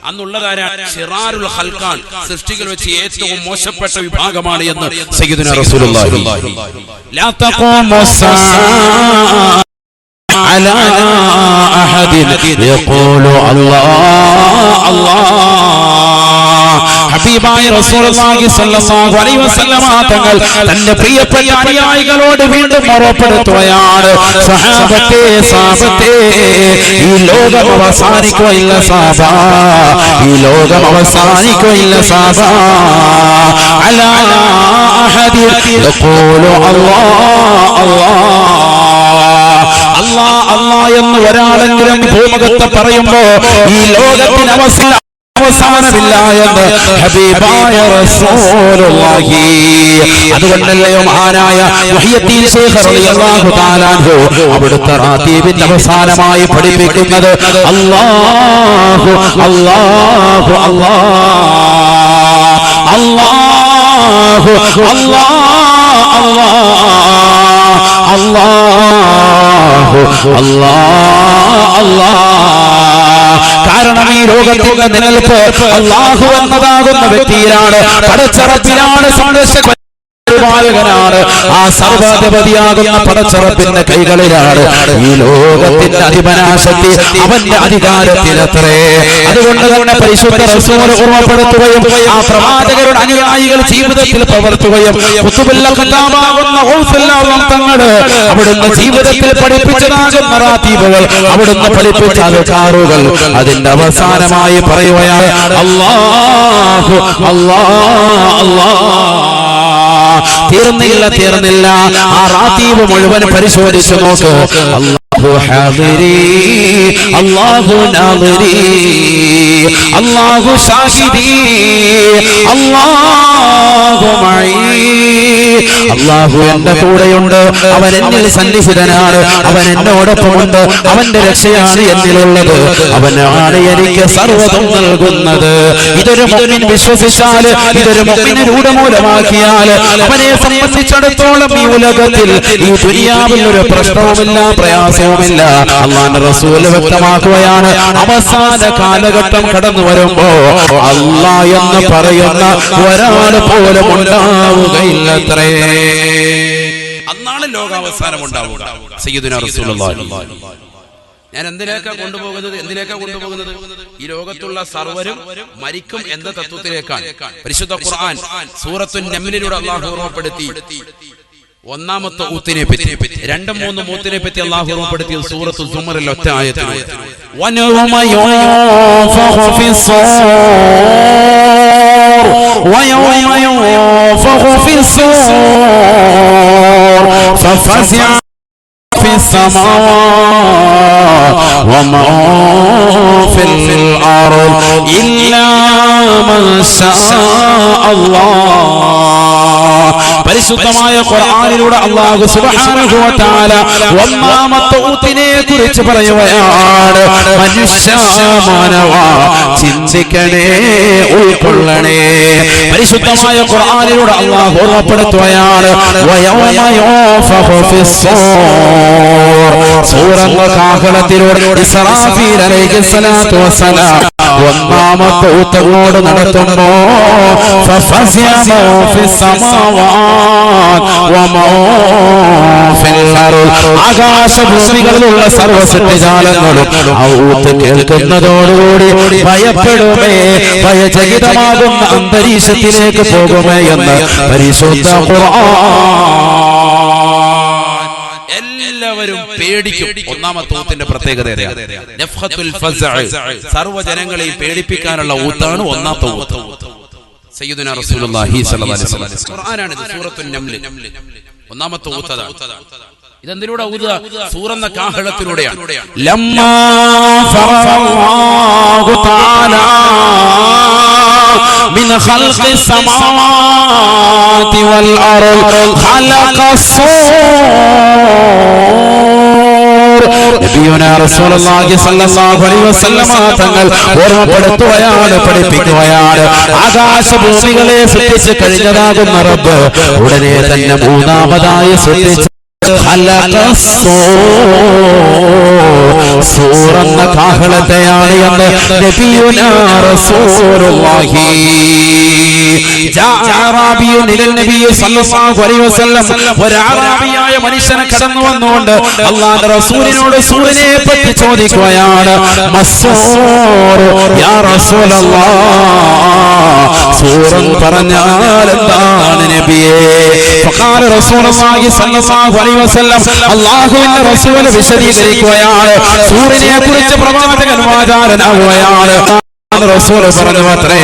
അന്നുള്ളതാരാണ്? ശിറാറുൽ ഖൽഖാൻ, സൃഷ്ടികൾ വെച്ച് ഏറ്റവും മോശപ്പെട്ട വിഭാഗമാണ് എന്ന് സയ്യിദുനാ റസൂലുള്ളാഹി. ലാ തഖൂമു الساعة على أحد يقول الله الله. ഹബീബായ റസൂലുള്ളാഹി സ്വല്ലല്ലാഹു അലൈഹി വസല്ലമ തങ്ങൾ തന്റെ പ്രിയപ്പെട്ട അനുയായികളോട് വീണ്ടും ഓർമ്മപ്പെടുത്തുകയാണ്, സഹാബത്തെ സഹാബത്തെ, ഈ ലോകം അവസാനിക്കുകയില്ല സഹാബ, ഈ ലോകം അവസാനിക്കുകയില്ല സഹാബ. അലാ അഹദി യഖൂലു അല്ലാഹ് അല്ലാഹ് അല്ലാഹ് അല്ലാഹ് എന്ന് ഒരാളെങ്കിലും ഭൂമുഖത്ത് പറയുമ്പോ ഈ ലോകത്തിന് അവസാനമില്ല എന്ന് ഹബീബായ റസൂലുള്ളാഹി. അതുകൊണ്ടല്ലയോ മഹാനായ മുഹയ്യിദ്ദീൻ ശൈഖ് റളിയല്ലാഹു തആല അൻഹു അവിടുത്തെ റാത്തീബിന്റെ അവസാനമായി പഠിപ്പിക്കുന്നത് അല്ലാഹു അല്ലാഹു അല്ലാഹ് അല്ലാഹു അല്ലാഹു അല്ലാഹ് അല്ലാഹ്. കാരണം ഈ ലോകത്തിന്റെ നിലനിൽപ്പ് അല്ലാഹു എന്നതാകുന്ന വ്യക്തിയിലാണ്, പടച്ചറപ്പിലാണ്, സംരക്ഷകനാണ്. ആ സർവ്വാധിപതിയാകുന്ന പടച്ചറപ്പിന്റെ കൈകളിലാണ്. ഈ ലോകത്തിന്റെ അധിപനാശക്തി അവന്റെ അധികാരത്തിലത്രേ. അതുകൊണ്ട് തന്നെ പരിശുദ്ധ റസൂൽ ഓർമ്മപ്പെടുത്തുകയും ആ പ്രവാചകരുടെ അനുയായികൾ ജീവിതത്തിൽ പകർത്തുകയും തങ്ങള് അവിടുന്ന് ജീവിതത്തിൽ പഠിപ്പിച്ചതാകുന്ന റാത്തീബുകൾ, അവിടുന്ന് പഠിപ്പിച്ച അദ്കാറുകൾ അതിന്റെ അവസാനമായി പറയുകയാണ് അല്ലാഹു അല്ലാഹ് അല്ലാഹ്. തീർന്നില്ല. ആ റാത്തീബ് മുഴുവൻ പരിശോധിച്ചു നോക്ക്. അല്ലാഹു ഹാദിരി, അല്ലാഹു നാദിരി, അല്ലാഹു ഷാഹിദി, അല്ലാഹു മഈ. അല്ലാഹു എന്റെ കൂടെയുണ്ട്, അവൻ എന്നിൽ സന്നിഹിതനാണ്, അവൻ എന്നോടൊപ്പമുണ്ട്, അവന്റെ രക്ഷയാണ് എന്നിലുള്ളത്, അവനാണ് എനിക്ക് സർവ്വതും നൽകുന്നത്. ഇതൊരു മുഅ്മിൻ വിശ്വസിച്ചാൽ, ഇതൊരു മുഅ്മിനെ രൂഢമൂലമാക്കിയാൽ അവനെ സംബന്ധിച്ചിടത്തോളം ഈ ഉലകത്തിൽ, ഈ ദുനിയാവിൽ ഒരു പ്രശ്നവുമില്ല, പ്രയാസവുമില്ല. അല്ലാഹുവിന്റെ റസൂൽ വ്യക്തമാക്കുകയാണ്, അവസാന കാലഘട്ടം കടന്നു വരുമ്പോ അല്ലാഹ് എന്ന് പറയുന്ന ഒരാൾ പോലും ഉണ്ടാവുകയില്ലത്രേ. അന്നാണ് ലോകാവസാനം ഉണ്ടാവുക. സയ്യിദുനാ റസൂലുള്ളാഹി. ഞാൻ എന്തിലേക്കാ കൊണ്ടുപോകുന്നത്? ഈ ലോകത്തുള്ള സർവരും മരിക്കും എന്ന തത്വത്തിലേക്കാണ്. പരിശുദ്ധ ഖുർആൻ സൂറത്തുൻ നംലിലൂടെ അല്ലാഹു ഓർമ്മപ്പെടുത്തി ഒന്നാമത്തെ ഊത്തിനെ പറ്റി, രണ്ടും മൂന്നും ഊത്തിനെ പറ്റി അല്ലാഹു ഓർമ്മപ്പെടുത്തിയ സൂറത്തു സുമറിൽ ഒറ്റ ആയത്തിൽ في السماوات وما في الأرض إلا من شاء الله. പരിശുദ്ധമായ ഖുർആനിലൂടെ അല്ലാഹു സുബ്ഹാനഹു വ തആല ഒന്നാമത്തെ ഊത്തിനെ കുറിച്ച് പറയുകയാണ്. മനുഷ്യ മാനവ ചിന്തിക്കണേ, ഉൾക്കൊള്ളണേ. പരിശുദ്ധമായ ഖുർആനിലൂടെ അല്ലാഹു ഓർമ്മപ്പെടുത്തുകയാണ് വയൗമ യുൻഫഖു ഫിസ്സൂർ. സൂറത്തുൽ കാഹളത്തിലൂടെ ഇസ്രാഫീൽ അലൈഹിസ്സലാത്തു വസ്സലാം ഒന്നാമത്തെ ഊത്തോട് നടത്തുമ്പോ ആകാശഭൂമികളിലുള്ള സർവസൃഷ്ടിജാലങ്ങളും ആ ഊത്ത് കേൾക്കുന്നതോടുകൂടി ഭയപ്പെടുമേ, ഭയചകിതമാകുന്ന അന്തരീക്ഷത്തിലേക്ക് പോകുമേ എന്ന് പരിശുദ്ധ എല്ലാവരും പേടിക്കും. ഒന്നാമത്തെ ഊത്തിന്റെ പ്രത്യേകത സർവ്വജനങ്ങളെയും പേടിപ്പിക്കാനുള്ള ഊത്താണ് ഒന്നാമത്തെ ഊത്ത്. സയ്യിദുനാ റസൂലുള്ളാഹി സ്വല്ലല്ലാഹു അലൈഹി വസല്ലം ഖുർആനാണ് സൂറത്തുൻ നംൽ. ഒന്നാമത്തെ ഊത്തതാണ്. ഇതെന്തിലൂടെ ഊതുക? സൂറന്ന കാഹളത്തിലൂടെയാണ്. ലമ്മാ ഫറല്ലാഹു തആല മിൻ ഖൽഖിസ് സമാവാതി വൽ അർദ് ഖലഖസ്സൂർ. നബിയുനാ റസൂലുള്ളാഹി സ്വല്ലല്ലാഹു അലൈഹി വസല്ലം തങ്ങൾ ഓർമ്മപ്പെടുത്തുകയാണ്, പഠിപ്പിക്കുകയാണ്. ആകാശഭൂമികളെ സൃഷ്ടിച്ച് കഴിഞ്ഞതാകുന്ന റബ്ബ് ഉടനെ തന്നെ മൂന്നാമതായി സൃഷ്ടിച്ച സൂറന്ന കാഹളത്തെയാണ് എന്ന് നബിയുനാ റസൂലുള്ളാഹി. ഒരാറാബിയായ മനുഷ്യനെ കടന്നു വന്നുകൊണ്ട് അല്ലാഹുവിന്റെ റസൂലിനോട് സൂറിനെ പറ്റി ചോദിക്കുകയാണ്. യാ റസൂലല്ലാഹ്, സൂറൻ പറഞ്ഞാൽ എന്താണ് നബിയേ? ഫഖാല റസൂലുള്ളാഹി സ്വല്ലല്ലാഹു അലൈഹി വസല്ലം, അല്ലാഹുവിന്റെ റസൂൽ വിശദീകരിക്കുകയാണ്. സൂറിനെ കുറിച്ച് പ്രവാചകൻ വാചാലനാവുകയാണ്. റസൂൽ പറഞ്ഞു അത്രേ,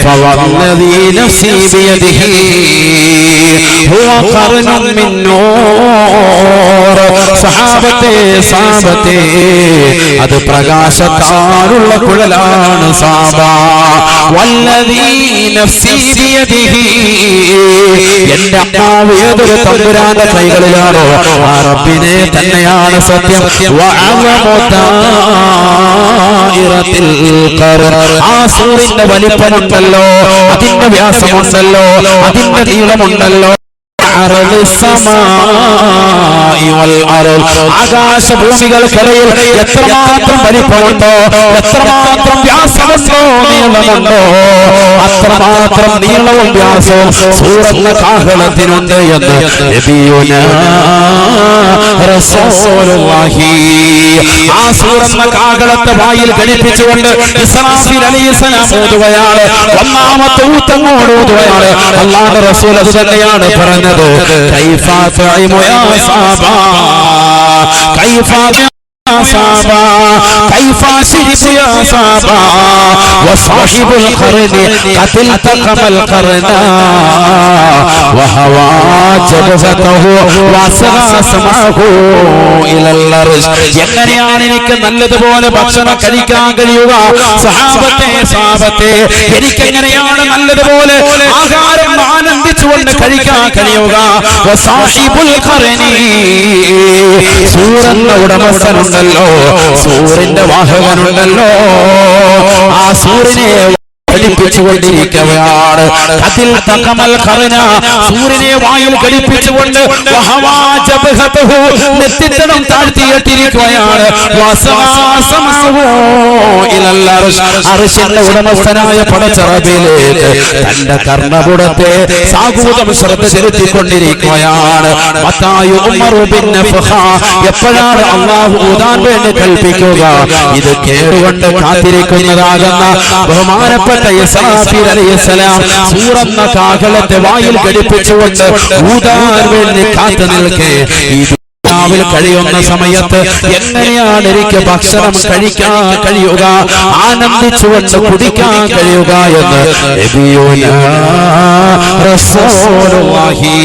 ഫവല്ലദീ നഫ്സി ബിയദിഹി ഹുവ ഖർനുൻ മിൻ നൂർ. സഹാബത്തെ അത് പ്രകാശത്താലുള്ള കുഴലാണ് സാബ. വല്ലദീ നഫ്സി ബിയദിഹി, എന്റെ ആത്മാവ് ഏതൊരു തമ്പുരാന്റെ കൈകളിലാണോ ആ റബ്ബിനെ തന്നെയാണ് സത്യം. വഅലമു ദാഇറത്തിൽ ഖർർ, ആ സൂറിന്റെ വലിപ്പമുണ്ടല്ലോ, അതിന്റെ വ്യാസമുണ്ടല്ലോ, അതിന്റെ നീളമുണ്ടല്ലോ. ആകാശഭൂമികൾക്കിടയിൽ എത്രമാത്രം വലിപ്പമുണ്ടോ, എത്രമാത്രം വ്യാസമുണ്ടോ, നീളമുണ്ടോ, അത്രമാത്രം നീളവും വ്യാസവും സൂറന്ന കാഹളത്തിനുണ്ട് എന്ന് നബിയുനാ റസൂലുള്ളാഹി. ആ സൂറന്ന കാഹളത്തെ വായിൽ ഘടിപ്പിച്ചുകൊണ്ട് ഇസ്രാഫീൽ അലൈഹിസ്സലാം ഓതുകയാണ്. ഒന്നാമത്തെ ഊത്തങ്ങോട് ഓതുകയാണ്. അല്ലാഹുവിന്റെ റസൂൽ അത് തന്നെയാണ് പറഞ്ഞത്. كيف تعيم يا صابا كيف صابا كيف شرب يا صابا وصاحب القرن قد التقم القرنا وهوى جبهته واسغى سمعه الى الارض. എങ്ങനെയാണ് എനിക്ക് നല്ലതുപോലെ ഭക്ഷണം കഴിക്കാൻ കഴിയുക? സഹാബത്തെ എനിക്കെങ്ങനെയാണ് നല്ലതുപോലെ ആഹാരം ആനന്ദിച്ചുകൊണ്ട് കഴിക്കാൻ കഴിയുക? വസാഹിബുൽ ഖർനി, സൂറിന്റെ ഉടമസ്ഥനുണ്ടല്ലോ, സൂറിന്റെ വാഹകനുണ്ടല്ലോ, ആ സൂറിനെ ഘടിപ്പിച്ചുകൊണ്ടിരിക്കുകയാണ്. അതിൽ തഖമൽ ഖർന, സൂര്യനെ വായിൽ ഘടിപ്പിച്ചുകൊണ്ട് നെറ്റിത്തടം താഴ്ത്തിയിട്ടിരിക്കുകയാണ്. അർശിന്റെ ഉടമസ്ഥനായ പടച്ചറബിലേക്ക് തന്റെ കർണപുടത്തെ സാഗൂതം ശ്രദ്ധ ചെലുത്തിക്കൊണ്ടിരിക്കുകയാണ്. എപ്പോഴാണ് അല്ലാഹു ഊതാൻ വേണ്ടി കൽപ്പിക്കുക? ഇത് കേടുകൊണ്ട് കാത്തിരിക്കുന്നതാകുന്ന ബഹുമാനപ്പെട്ട ഇസ്രാഫീൽ അലൈഹിസ്സലാം സൂറന്ന കാഹളത്തെ വായിൽ ഘടിപ്പിച്ചുകൊണ്ട് ഊതാൻ വേണ്ടി കാത്തു നിൽക്കെ, ഈ ദുനിയാവിൽ കഴിയുന്ന സമയത്ത് എങ്ങനെയാണ് എനിക്ക് ഭക്ഷണം കഴിക്കാൻ കഴിയുക, ആനന്ദിച്ചുകൊണ്ട് കുടിക്കാൻ കഴിയുക എന്ന് നബിയുനാ റസൂലുള്ളാഹി.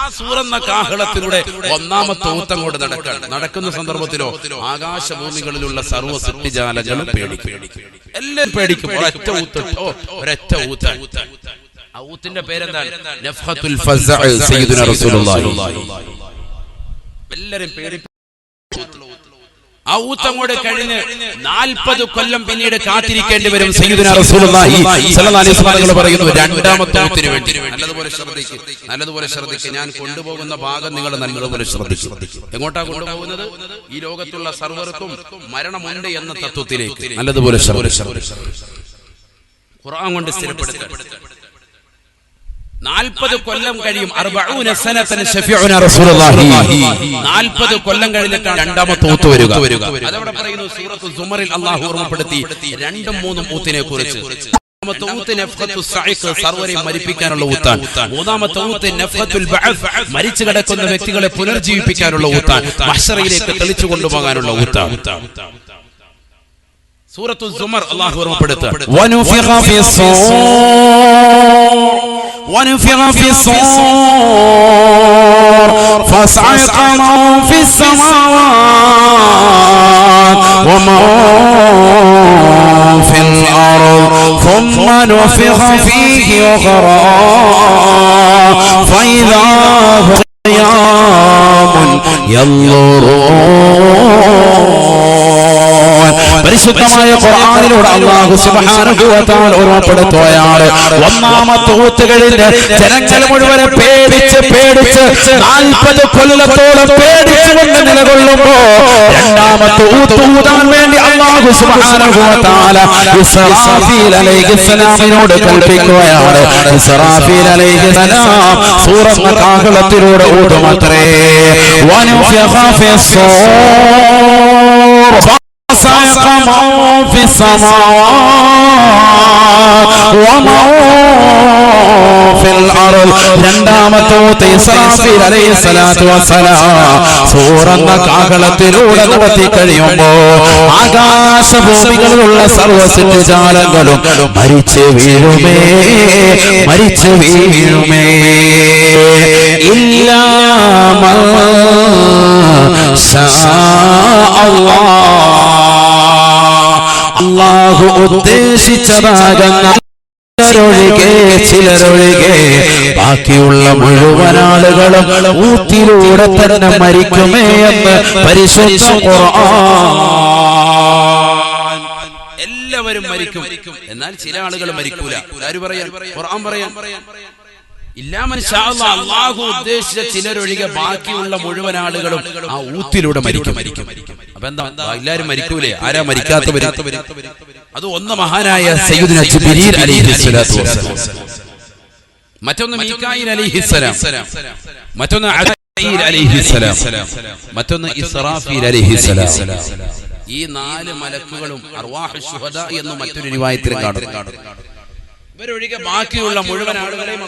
ആ സൂറന്ന കാഹളത്തിലൂടെ ഒന്നാമത്തെ ഊത്തം കൊണ്ട് നടക്കുന്ന സന്ദർഭത്തിലോ ആകാശഭൂമികളിലുള്ള സർവ്വ സൃഷ്ടിജാലങ്ങളും പേടിക്കും, എല്ലാവരും പേടിക്കും. ഒരൊറ്റ ഊത്ത. ആ ഊത്തിന്റെ പേരെന്താണ്? നഫ്ഖത്തുൽ ഫസ്അ സയ്യിദുനാ റസൂലുള്ളാഹി. എല്ലാവരും പേടിക്കും. ആ ഊത്തങ്ങോട് കഴിഞ്ഞ് 40 കൊല്ലം പിന്നീട് കാത്തിരിക്കേണ്ടി വരും. സയ്യിദുനാ റസൂലുള്ളാഹി സ്വല്ലല്ലാഹു അലൈഹി വസല്ലം പറയുന്നു, രണ്ടാമത്തെ ഊത്തിന് വേണ്ടി നല്ലതുപോലെ ശ്രദ്ധിക്കുക. ഞാൻ കൊണ്ടുപോകുന്ന ഭാഗം നിങ്ങൾ നല്ലതുപോലെ ശ്രദ്ധിക്കും. എങ്ങോട്ടാ കൊണ്ടുപോകുന്നത്? ഈ ലോകത്തുള്ള സർവ്വർക്കും മരണമുണ്ട് എന്ന തത്വത്തിലേക്ക് നല്ലതുപോലെ ഖുർആൻ കൊണ്ട് സ്ഥിരപ്പെടുത്തുക. 40 കൊല്ലം കഴിയും. 40 സനതൻ ശഫീഉനാ റസൂലുള്ളാഹി. 40 കൊല്ലം കഴിഞ്ഞിട്ടാണ് രണ്ടാമത്തെ ഊത്ത് വരിക. അതവിടെ പറയുന്നു സൂറത്തു സുമറിൽ അല്ലാഹു ഓർമ്മപ്പെടുത്തി 2ഉം 3ഉം ഊത്തിനെ കുറിച്ച്. ഒന്നാമത്തെ ഊത്ത് നഫ്ഖത്തു സഅഖ്, സർവ്വരെയും മരിപ്പിക്കാനുള്ള ഊത്താണ്. മൂന്നാമത്തെ ഊത്ത് നഫ്ഖത്തുൽ ബഅസ്, മരിച്ചു കിടക്കുന്ന വ്യക്തികളെ പുനർജീവിപ്പിക്കാനുള്ള ഊത്താണ്. മഹ്ശറയിലേക്ക് തെളിച്ചു കൊണ്ടുപോകാനുള്ള ഊത്താണ്. സൂറത്തു സുമർ അല്ലാഹു ഓർമ്മപ്പെടുത്തുക. ونفخ في الصور فصعق من في السماوات ومن في الأرض ثم نفخ فيه أخرى فإذا هم قيام ينظرون. പരിശുദ്ധമായ ഖുർആനിലൂടെ അല്ലാഹു സുബ്ഹാനഹു വ തആല ഓർമ്മപ്പെടുത്തുകയാണ്. ഒന്നാമത്തെ ഊത്ത് കഴിഞ്ഞ് ജനങ്ങൾ മുഴുവൻ പേടിച്ച് 40 കൊല്ലത്തോളം പേടിച്ചുകൊണ്ട് നിലകൊള്ളുമ്പോ രണ്ടാമത്തെ ഊത്ത് ഊതാൻ വേണ്ടി അല്ലാഹു സുബ്ഹാനഹു വ തആല ഇസ്രാഫീൽ അലൈഹിസ്സലാമിനോട് കൽപ്പിക്കുകയാണ്. ഇസ്രാഫീൽ അലൈഹിസ്സലാം സൂറത്ത് കാഹളത്തിലൂടെ ഊതുമത്രേ. വനുഫിഖ ഫിസ്സൂർ فصعق من في السماوات ومن في الأرض. രണ്ടാമത്തെ ഇസ്രാഫീൽ അലൈഹിസ്സലാത്തു വസ്സലാം സൂറന്ന കാഹളത്തിലൂടെ നടത്തി കഴിയുമ്പോ ആകാശഭൂമികളിലുള്ള സർവ്വ സൃഷ്ടിജാലങ്ങളും മരിച്ചു വീഴുമേ ഇല്ലാ മാ ശാ അല്ലാഹു ഉദ്ദേശിച്ചതാകുന്ന ചിലരൊഴികെ ബാക്കിയുള്ള മുഴുവൻ ആളുകളും ഊത്തിലൂടെ തന്നെ മരിക്കുമേ എന്ന് പരിശുദ്ധ ഖുർആൻ. എല്ലാവരും മരിക്കും, എന്നാൽ ചില ആളുകൾ മരിക്കൂല. ആര് പറയാൻ? ഖുർആൻ പറയാൻ. അല്ലാഹു ഉദ്ദേശിച്ച ചിലരൊഴികെ ബാക്കിയുള്ള മുഴുവൻ ആളുകളും ആ ഊത്തിലൂടെ മരിക്കും. അപ്പൊ എന്താ, എല്ലാരും മരിക്കൂലേ? ആരാ മരിക്കാത്തവര്? അത് ഒന്ന് മഹാനായ സയ്യിദുനാ ജിബ്രീൽ അലൈഹിസ്സലാത്തു വസ്സലാം, മറ്റൊന്ന് മീകായിൽ അലൈഹിസ്സലാം, മറ്റൊന്ന് അസീൽ അലൈഹിസ്സലാം, മറ്റൊന്ന് ഇസ്രാഫീൽ അലൈഹിസ്സലാം. ഈ 4 മലക്കുകളും അർവാഹു ശുഹദാ എന്ന് മറ്റൊരു റിവായത്തിൽ കാണുന്നു. ഇവരൊഴികെ ബാക്കിയുള്ള മുഴുവൻ ആളുകളെയും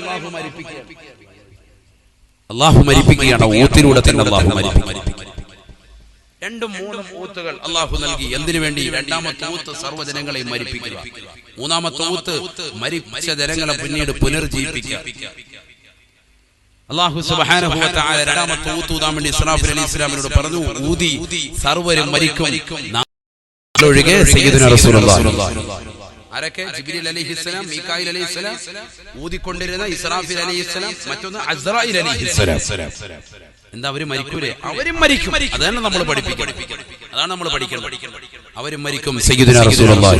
അല്ലാഹു മരിപ്പിക്കുകയാണ്. ഊത്തിലൂടെ തന്നെ അല്ലാഹു മരിപ്പിക്കും. 2-3 ഊത്തുകൾ അല്ലാഹു നൽകി. എന്തിനു വേണ്ടി? രണ്ടാമത്തെ ഊത്ത് സർവ്വജനങ്ങളെയും മരിപ്പിക്കുക. മൂന്നാമത്തെ ഊത്ത് മരിച്ച ജനങ്ങളെ പിന്നീട് പുനർജീവിപ്പിക്കുക. അല്ലാഹു സുബ്ഹാനഹു വ തആല രണ്ടാമത്തെ ഊത്ത് ഊതാൻ വേണ്ടി ഇസ്രാഫീൽ അലൈഹിസ്സലാമിനോട് പറഞ്ഞു, ഊതി സർവ്വരും മരിക്കും ഒഴികെ സയ്യിദുനാ റസൂലുള്ളാഹി. ആരൊക്കെ? ജിബ്രീൽ അലൈഹിസ്സലാം, മീകായിൽ അലൈഹിസ്സലാം, ഊതിക്കൊണ്ടിരുന്ന ഇസ്രാഫീൽ അലൈഹിസ്സലാം, മറ്റൊന്ന് അസ്റായീൽ അലൈഹിസ്സലാം. എന്താ, അവര് മരിക്കൂലേ? അവരും മരിക്കും. അതാണ് നമ്മൾ പഠിപ്പിക്കുന്നത്. അവരും മരിക്കും. സയ്യിദുനാ റസൂലുള്ളാഹി.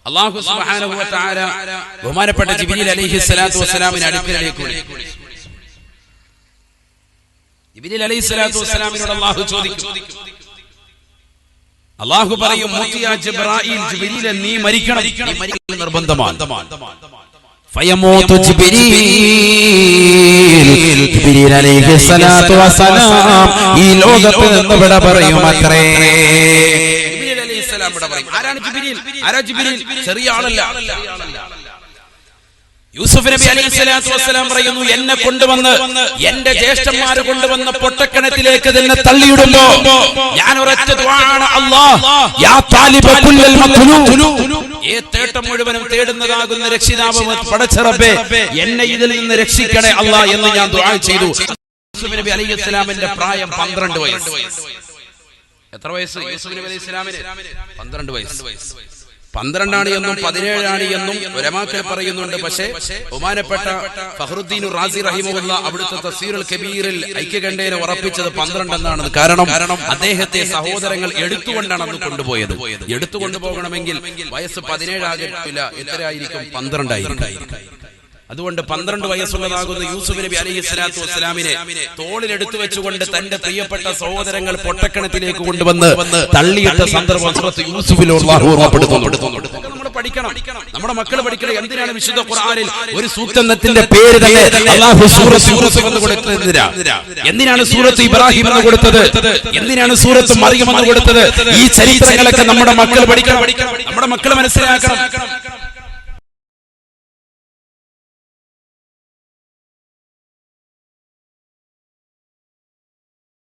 അല്ലാഹു സുബ്ഹാനഹു വ തആല ബഹുമാനപ്പെട്ട ജിബ്രീൽ അലൈഹിസ്സലാത്തു വസ്സലാമിനെ അടുക്കലേക്ക് വിളിച്ചു. ജിബ്രീൽ അലൈഹിസ്സലാത്തു വസ്സലാമിനോട് അല്ലാഹു ചോദിക്കും. അല്ലാഹു പറയും, മുത്തിയാ ജിബ്രായീൽ, ജിബ്രീൽ നീ മരിക്കണം, നീ മരിക്കൽ നിർബന്ധമാണ്. ഫയമൂതു ജിബ്രീൽ അലൈഹിസ്സലാത്തു വസ്സലാം ഈ ലോകത്ത് നിന്ന് വിട പറയും അത്രേ. ജിബ്രീൽ അലൈഹിസ്സലാം വിട പറയും. ആരാണ് ജിബ്രീൽ? ചെറിയ ആളല്ല. യൂസുഫ് നബി അലൈഹിസ്സലാത്തു വസ്സലാം പറയുന്നു, എന്നെ കൊണ്ടുവന്ന് എന്റെ ജ്യേഷ്ഠന്മാര് കൊണ്ടുവന്ന പൊട്ടക്കിണറ്റിലേക്ക് തന്നെ തള്ളിയിടുമ്പോ ഞാൻ ഒരൊറ്റ ദുആണ്, അല്ലാഹ് യാ താലിബ കുല്ലൽ മത്ലൂബ്, ഈ തേട്ടം മുഴുവനും തേടുന്നതാകുന്ന രക്ഷിതാവ് പടച്ച റബ്ബേ, എന്നെ ഇതിൽ നിന്ന് രക്ഷിക്കണേ അല്ലാഹ് എന്ന് ഞാൻ ദുആ ചെയ്തു. യൂസുഫ് നബി അലൈഹിസ്സലാമിന്റെ പ്രായം 12 വയസ്സ്. എത്ര വയസ്സ് യൂസുഫ് നബി അലൈഹിസ്സലാമിന്? 12 വയസ്സ്. 12 ആണ് എന്നും 17 ആണ് എന്നും ഉലമാക്കൾ പറയുന്നുണ്ട്. പക്ഷേ ബഹുമാനപ്പെട്ട ഫഖ്റുദ്ദീൻ റാസി റഹിമഹുല്ലാ അവിടുത്തെ തഫ്സീറുൽ കബീറിൽ ഐക്യകണ്ഠേന ഉറപ്പിച്ചത് 12 എന്നാണ്. കാരണം അദ്ദേഹത്തെ സഹോദരങ്ങൾ എടുത്തുകൊണ്ടാണ് അന്ന് കൊണ്ടുപോയത്. എടുത്തുകൊണ്ടുപോകണമെങ്കിൽ വയസ്സ് 17 ആകില്ല. എത്രയായിരിക്കും? 12 ആയിരിക്കും. അതുകൊണ്ട് 12 വയസ്സുള്ളതാകുന്ന യൂസുഫ് നബി അലൈഹിസ്സലാത്തു വസ്സലാമിനെ തോളിലെടുത്തു വെച്ചുകൊണ്ട് തന്റെ പ്രിയപ്പെട്ട സഹോദരങ്ങൾ പൊട്ടക്കിണറ്റിലേക്ക് കൊണ്ടുവന്ന് തള്ളിയിട്ട സന്ദർഭം സൂറത്ത് യൂസുഫിൽ അല്ലാഹു ഓർമ്മപ്പെടുത്തുന്നു. നമ്മൾ പഠിക്കണം, നമ്മുടെ മക്കൾ പഠിക്കണം. എന്തിനാണ് വിശുദ്ധ ഖുർആനിൽ ഒരു സൂക്തത്തിന്റെ പേര് തന്നെ അല്ലാഹു സൂറത്ത് യൂസുഫ് എന്ന് കൊടുത്തത്? എന്തിനാണ് സൂറത്ത് ഇബ്രാഹിം എന്ന് കൊടുത്തത്? എന്തിനാണ് സൂറത്ത് മറിയം എന്ന് കൊടുത്തത്? ഈ ചരിത്രങ്ങളൊക്കെ നമ്മുടെ മക്കൾ പഠിക്കണം, നമ്മുടെ മക്കൾ മനസ്സിലാക്കണം.